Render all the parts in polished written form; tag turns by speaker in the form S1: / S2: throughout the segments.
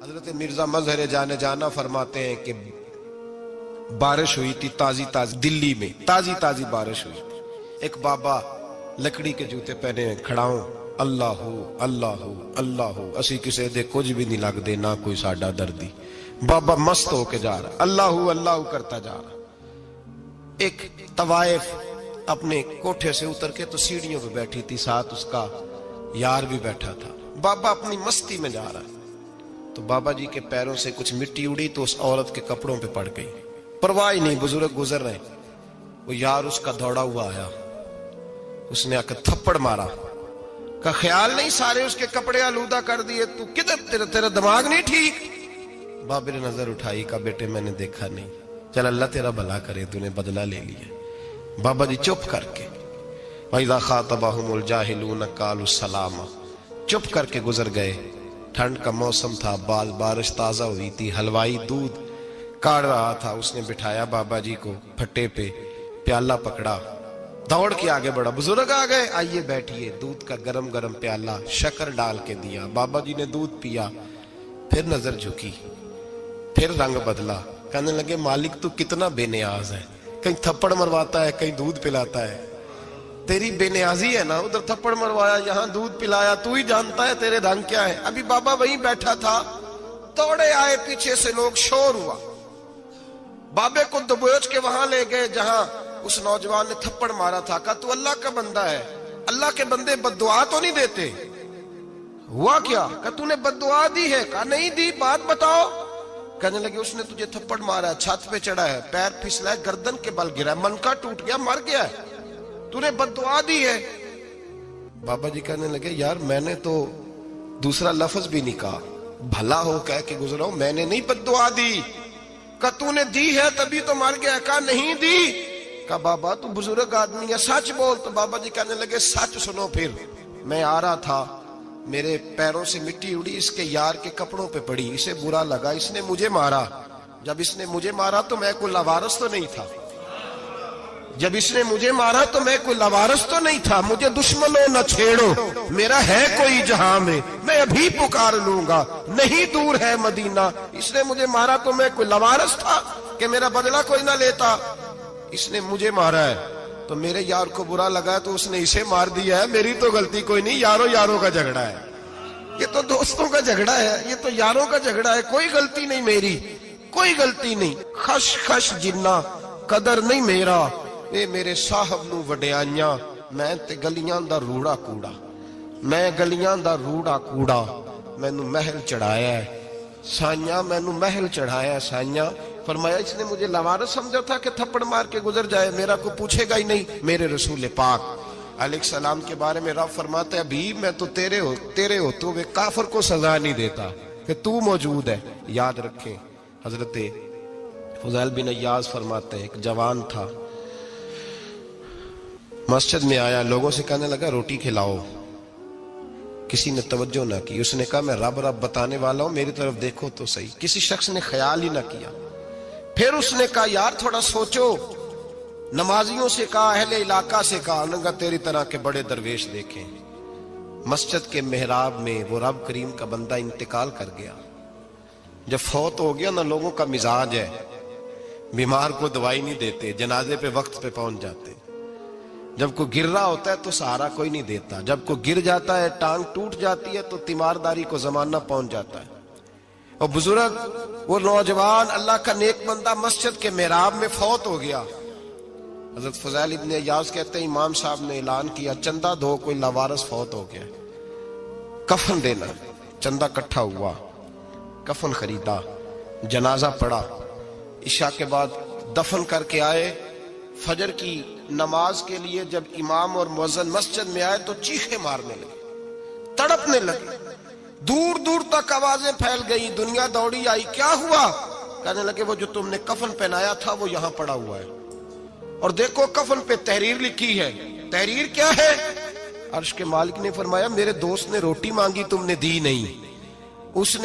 S1: حضرت مرزا مظہر جانے جانا فرماتے ہیں کہ بارش ہوئی تھی تازی دلی میں تازی بارش ہوئی تھی. ایک بابا لکڑی کے جوتے پہنے کھڑا ہوں, اللہ اللہ اللہ اسی کسے دے کچھ بھی نہیں لگ دے نہ کوئی ساڈا دردی. بابا مست ہو کے جا رہا, اللہ اللہ کرتا جا رہا. ایک طوائف اپنے کوٹھے سے اتر کے تو سیڑھیوں پہ بیٹھی تھی, ساتھ اس کا یار بھی بیٹھا تھا. بابا اپنی مستی میں جا رہا ہے تو بابا جی کے پیروں سے کچھ مٹی اڑی تو اس عورت کے کپڑوں پہ پڑ گئی. پرواہ نہیں, بزرگ گزر رہے. وہ یار اس کا دوڑا ہوا آیا, اس نے آ کر تھپڑ مارا. کا خیال نہیں سارے اس کے کپڑے آلودہ کر دیے, تو کدھر تیرا دماغ نہیں ٹھیک. بابے نے نظر اٹھائی, کہا بیٹے میں نے دیکھا نہیں, چل اللہ تیرا بھلا کرے, تو نے بدلہ لے لیا. بابا جی چپ کر کے وَإِذَا خَاطَبَهُمُ الْجَاهِلُونَ قَالُوا سَلَامًا چپ کر کے گزر گئے. ٹھنڈ کا موسم تھا, بارش تازہ ہوئی تھی, حلوائی دودھ کاڑ رہا تھا. اس نے بٹھایا بابا جی کو پھٹے پہ, پیالہ پکڑا, دوڑ کے آگے بڑھا. بزرگ آ گئے, آئیے بیٹھیے. دودھ کا گرم گرم پیالہ شکر ڈال کے دیا. بابا جی نے دودھ پیا, پھر نظر جھکی, پھر رنگ بدلا. کہنے لگے مالک تو کتنا بے نیاز ہے, کہیں تھپڑ مرواتا ہے کہیں دودھ پلاتا ہے. تیری بے نیازی ہے نا, ادھر تھپڑ مروایا یہاں دودھ پلایا, تو ہی جانتا ہے تیرے رنگ کیا ہے. ابھی بابا وہیں بیٹھا تھا, توڑے آئے پیچھے سے لوگ, شور ہوا. بابے کو دبوچ کے وہاں لے گئے جہاں اس نوجوان نے تھپڑ مارا تھا. کہا تو اللہ کا بندہ ہے, اللہ کے بندے بد دعا تو نہیں دیتے. ہوا کیا؟ کہا تو نے بد دعا دی ہے. کہا نہیں دی, بات بتاؤ. کہنے لگے اس نے تجھے تھپڑ مارا ہے, چھت پہ چڑھا ہے, پیر پھسلا ہے, گردن کے بل گرا ہے, منکا ٹوٹ گیا, مر گیا ہے, تو نے بد دعا دی ہے. بابا جی کہنے لگے یار میں نے تو دوسرا لفظ بھی نہیں کہا, بھلا ہو کہہ کے گزرا ہوں, میں نے نہیں بد دعا دی. کہ تو نے دی ہے تبھی تو مر گیا. کہا نہیں دی. کہا بابا تو بزرگ آدمی ہے, سچ بول. تو بابا جی کہنے لگے سچ سنو. پھر میں آ رہا تھا, میرے پیروں سے مٹی اڑی, اس کے یار کے کپڑوں پہ پڑی, اسے برا لگا, اس نے مجھے مارا. جب اس نے مجھے مارا تو میں کوئی لوارث تو نہیں تھا. جب اس نے مجھے مارا تو میں کوئی لوارث تو نہیں تھا. مجھے دشمنوں نہ چھیڑو, میرا ہے کوئی جہاں میں ابھی پکار لوں گا, نہیں دور ہے مدینہ. اس نے مجھے مارا تو میں کوئی لوارث تھا کہ میرا بدلہ کوئی نہ لیتا. اس نے مجھے مارا ہے تو میرے یار کو برا لگا ہے تو اس نے اسے مار دیا ہے, میری تو غلطی کوئی نہیں. یاروں کا جھگڑا ہے, یہ تو دوستوں کا جھگڑا ہے, یہ تو یاروں کا جھگڑا ہے, کوئی غلطی نہیں میری, کوئی غلطی نہیں. خش خش جنہ قدر نہیں میرا, اے میرے صاحب نو وڈیائیاں, میں تے گلیاں دا روڑا کوڑا, میں گلیاں دا روڑا کوڑا, میں نو محل چڑھایا ہے سائیاں, میں نو محل چڑھایا ہے سائیاں. فرمایا اس نے مجھے لوارث سمجھا تھا کہ تھپڑ مار کے گزر جائے, میرا کو پوچھے گا ہی نہیں. میرے رسول پاک علیہ السلام کے بارے میں رب فرماتا ہے ابھی میں تو تیرے ہوتے ہوئے کافر کو سزا نہیں دیتا کہ تو موجود ہے. یاد رکھیں حضرت فضیل بن عیاض فرماتے ہیں ایک جوان تھا, مسجد میں آیا, لوگوں سے کہنے لگا روٹی کھلاؤ. کسی نے توجہ نہ کی. اس نے کہا میں رب بتانے والا ہوں, میری طرف دیکھو تو صحیح. کسی شخص نے خیال ہی نہ کیا. پھر اس نے کہا یار تھوڑا سوچو. نمازیوں سے کہا, اہل علاقہ سے کہا, انہوں نے کہا تیری طرح کے بڑے درویش دیکھیں. مسجد کے محراب میں وہ رب کریم کا بندہ انتقال کر گیا. جب فوت ہو گیا نا, لوگوں کا مزاج ہے بیمار کو دوائی نہیں دیتے, جنازے پہ وقت پہ پہنچ جاتے. جب کوئی گر رہا ہوتا ہے تو سہارا کوئی نہیں دیتا, جب کوئی گر جاتا ہے ٹانگ ٹوٹ جاتی ہے تو تیمارداری کو زمانہ پہنچ جاتا ہے. اور بزرگ وہ نوجوان اللہ کا نیک بندہ مسجد کے محراب میں فوت ہو گیا. حضرت فضیل ابن عیاض کہتے ہیں امام صاحب نے اعلان کیا چندہ دو, کوئی لاوارث فوت ہو گیا, کفن دینا. چندہ کٹھا ہوا, کفن خریدا, جنازہ پڑا, عشاء کے بعد دفن کر کے آئے. فجر کی نماز کے لیے جب امام اور مؤذن مسجد میں آئے تو چیخے مارنے لگے, تڑپنے لگے, دور دور تک آوازیں پھیل گئی. دنیا دوڑی آئی, کیا ہوا؟ کہنے لگے وہ جو تم نے کفن پہنایا تھا وہ یہاں پڑا ہوا ہے, اور دیکھو کفن پہ تحریر لکھی ہے. تحریر کیا ہے؟ عرش کے مالک نے فرمایا میرے دوست نے روٹی مانگی, تم نے دی نہیں. اس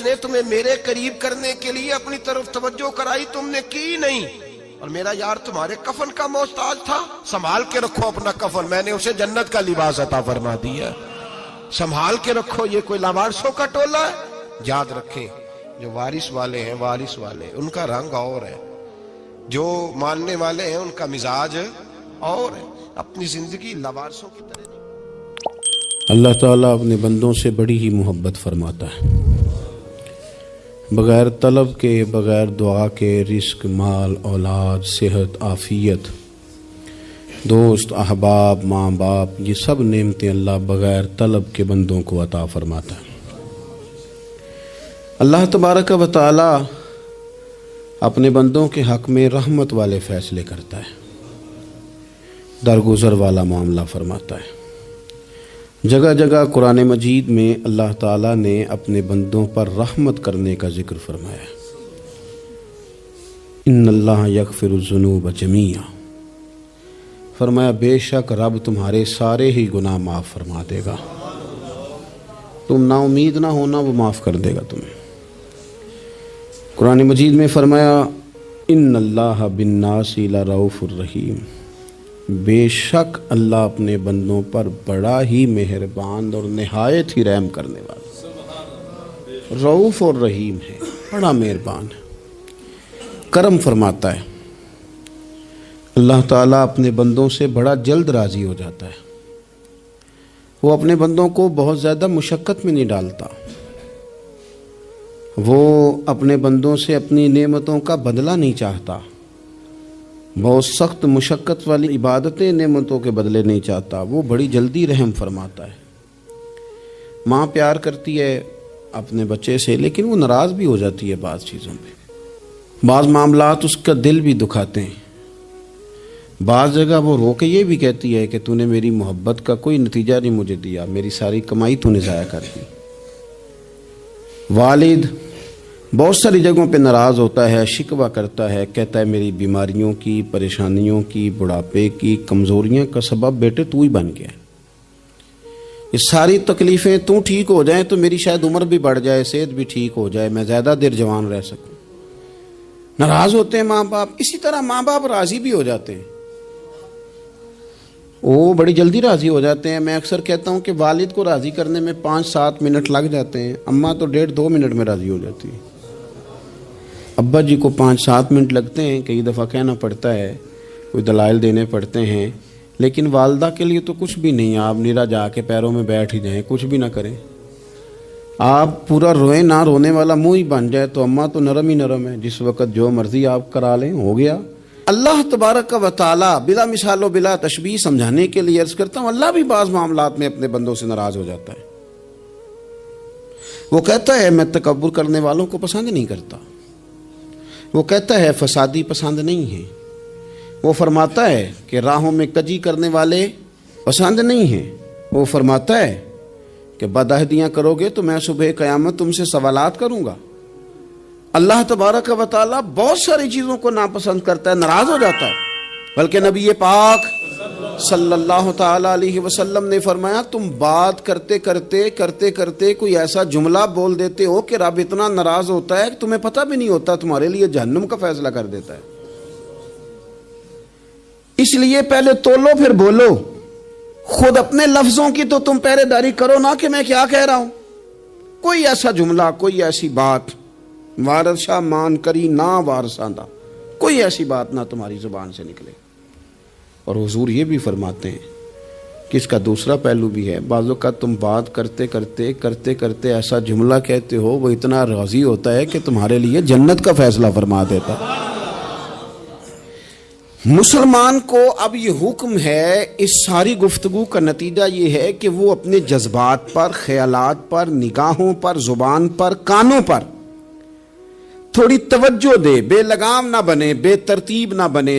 S1: نے تمہیں میرے قریب کرنے کے لیے اپنی طرف توجہ کرائی, تم نے کی نہیں. اور میرا یار تمہارے کفن کا محتاج تھا, سنبھال کے رکھو اپنا کفن, میں نے اسے جنت کا لباس عطا فرما دیا, سنبھال کے رکھو. یہ کوئی لاوارثوں کا ٹولہ ہے؟ یاد رکھیں جو وارث والے ہیں، وارث والے، ان کا رنگ اور ہے، جو ماننے والے ہیں ان کا مزاج اور ہے، اپنی زندگی لوارثوں کی طرح نہیں۔
S2: اللہ تعالیٰ اپنے بندوں سے بڑی ہی محبت فرماتا ہے، بغیر طلب کے، بغیر دعا کے رزق، مال، اولاد، صحت، عافیت، دوست، احباب، ماں باپ، یہ سب نعمتیں اللہ بغیر طلب کے بندوں کو عطا فرماتا ہے۔ اللہ تبارک و تعالی اپنے بندوں کے حق میں رحمت والے فیصلے کرتا ہے، درگزر والا معاملہ فرماتا ہے۔ جگہ جگہ قرآن مجید میں اللہ تعالیٰ نے اپنے بندوں پر رحمت کرنے کا ذکر فرمایا ہے۔ ان اللہ یغفر الذنوب جمیعا، فرمایا بے شک رب تمہارے سارے ہی گناہ معاف فرما دے گا، تم نا امید نہ ہونا، وہ معاف کر دے گا تمہیں۔ قرآن مجید میں فرمایا ان اللہ بالناس لرؤوف الرحیم، بے شک اللہ اپنے بندوں پر بڑا ہی مہربان اور نہایت ہی رحم کرنے والا، رؤوف اور رحیم ہے، بڑا مہربان ہے، کرم فرماتا ہے۔ اللہ تعالیٰ اپنے بندوں سے بڑا جلد راضی ہو جاتا ہے، وہ اپنے بندوں کو بہت زیادہ مشقت میں نہیں ڈالتا، وہ اپنے بندوں سے اپنی نعمتوں کا بدلہ نہیں چاہتا، بہت سخت مشقت والی عبادتیں نعمتوں کے بدلے نہیں چاہتا، وہ بڑی جلدی رحم فرماتا ہے۔ ماں پیار کرتی ہے اپنے بچے سے، لیکن وہ ناراض بھی ہو جاتی ہے بعض چیزوں پہ، بعض معاملات اس کا دل بھی دکھاتے ہیں، بعض جگہ وہ رو کے یہ بھی کہتی ہے کہ تو نے میری محبت کا کوئی نتیجہ نہیں مجھے دیا، میری ساری کمائی تو نے ضائع کر دی۔ والد بہت ساری جگہوں پہ ناراض ہوتا ہے، شکوہ کرتا ہے، کہتا ہے میری بیماریوں کی، پریشانیوں کی، بڑھاپے کی، کمزوریاں کا سبب بیٹے تو ہی بن گیا ہے، یہ ساری تکلیفیں تو ٹھیک ہو جائیں تو میری شاید عمر بھی بڑھ جائے، صحت بھی ٹھیک ہو جائے، میں زیادہ دیر جوان رہ سکوں۔ ناراض ہوتے ہیں ماں باپ، اسی طرح ماں باپ راضی بھی ہو جاتے ہیں، وہ بڑی جلدی راضی ہو جاتے ہیں۔ میں اکثر کہتا ہوں کہ والد کو راضی کرنے میں 5-7 منٹ لگ جاتے ہیں، اماں تو 1.5-2 منٹ میں راضی ہو جاتی ہے۔ ابا جی کو 5-7 منٹ لگتے ہیں، کئی دفعہ کہنا پڑتا ہے، کوئی دلائل دینے پڑتے ہیں، لیکن والدہ کے لیے تو کچھ بھی نہیں، آپ نیرا جا کے پیروں میں بیٹھ ہی جائیں، کچھ بھی نہ کریں، آپ پورا روئیں، نہ رونے والا منہ ہی بن جائے تو اماں تو نرم ہی نرم ہے، جس وقت جو مرضی آپ کرا لیں ہو گیا۔ اللہ تبارک و تعالی بلا مثال و بلا تشبیہ سمجھانے کے لیے عرض کرتا ہوں، اللہ بھی بعض معاملات میں اپنے بندوں سے ناراض ہو جاتا ہے، وہ کہتا ہے میں تکبر کرنے والوں کو پسند نہیں کرتا، وہ کہتا ہے فسادی پسند نہیں ہے، وہ فرماتا ہے کہ راہوں میں کجی کرنے والے پسند نہیں ہیں، وہ فرماتا ہے کہ بدعہدیاں کرو گے تو میں صبح قیامت تم سے سوالات کروں گا۔ اللہ تبارک و تعالیٰ بہت ساری چیزوں کو ناپسند کرتا ہے، ناراض ہو جاتا ہے، بلکہ نبی پاک صلی اللہ تعالی علیہ وسلم نے فرمایا تم بات کرتے کرتے کوئی ایسا جملہ بول دیتے ہو کہ رب اتنا ناراض ہوتا ہے کہ تمہیں پتہ بھی نہیں ہوتا، تمہارے لیے جہنم کا فیصلہ کر دیتا ہے۔ اس لیے پہلے تولو پھر بولو، خود اپنے لفظوں کی تو تم پہرے داری کرو نا کہ میں کیا کہہ رہا ہوں، کوئی ایسا جملہ، کوئی ایسی بات وارث شاہ مان کری نہ وارثاندہ، کوئی ایسی بات نہ تمہاری زبان سے نکلے۔ اور حضور یہ بھی فرماتے ہیں کہ اس کا دوسرا پہلو بھی ہے، بعض اوقات تم بات کرتے ایسا جملہ کہتے ہو وہ اتنا راضی ہوتا ہے کہ تمہارے لیے جنت کا فیصلہ فرما دیتا ہے۔ مسلمان کو اب یہ حکم ہے، اس ساری گفتگو کا نتیجہ یہ ہے کہ وہ اپنے جذبات پر، خیالات پر، نگاہوں پر، زبان پر، کانوں پر تھوڑی توجہ دے، بے لگام نہ بنے، بے ترتیب نہ بنے،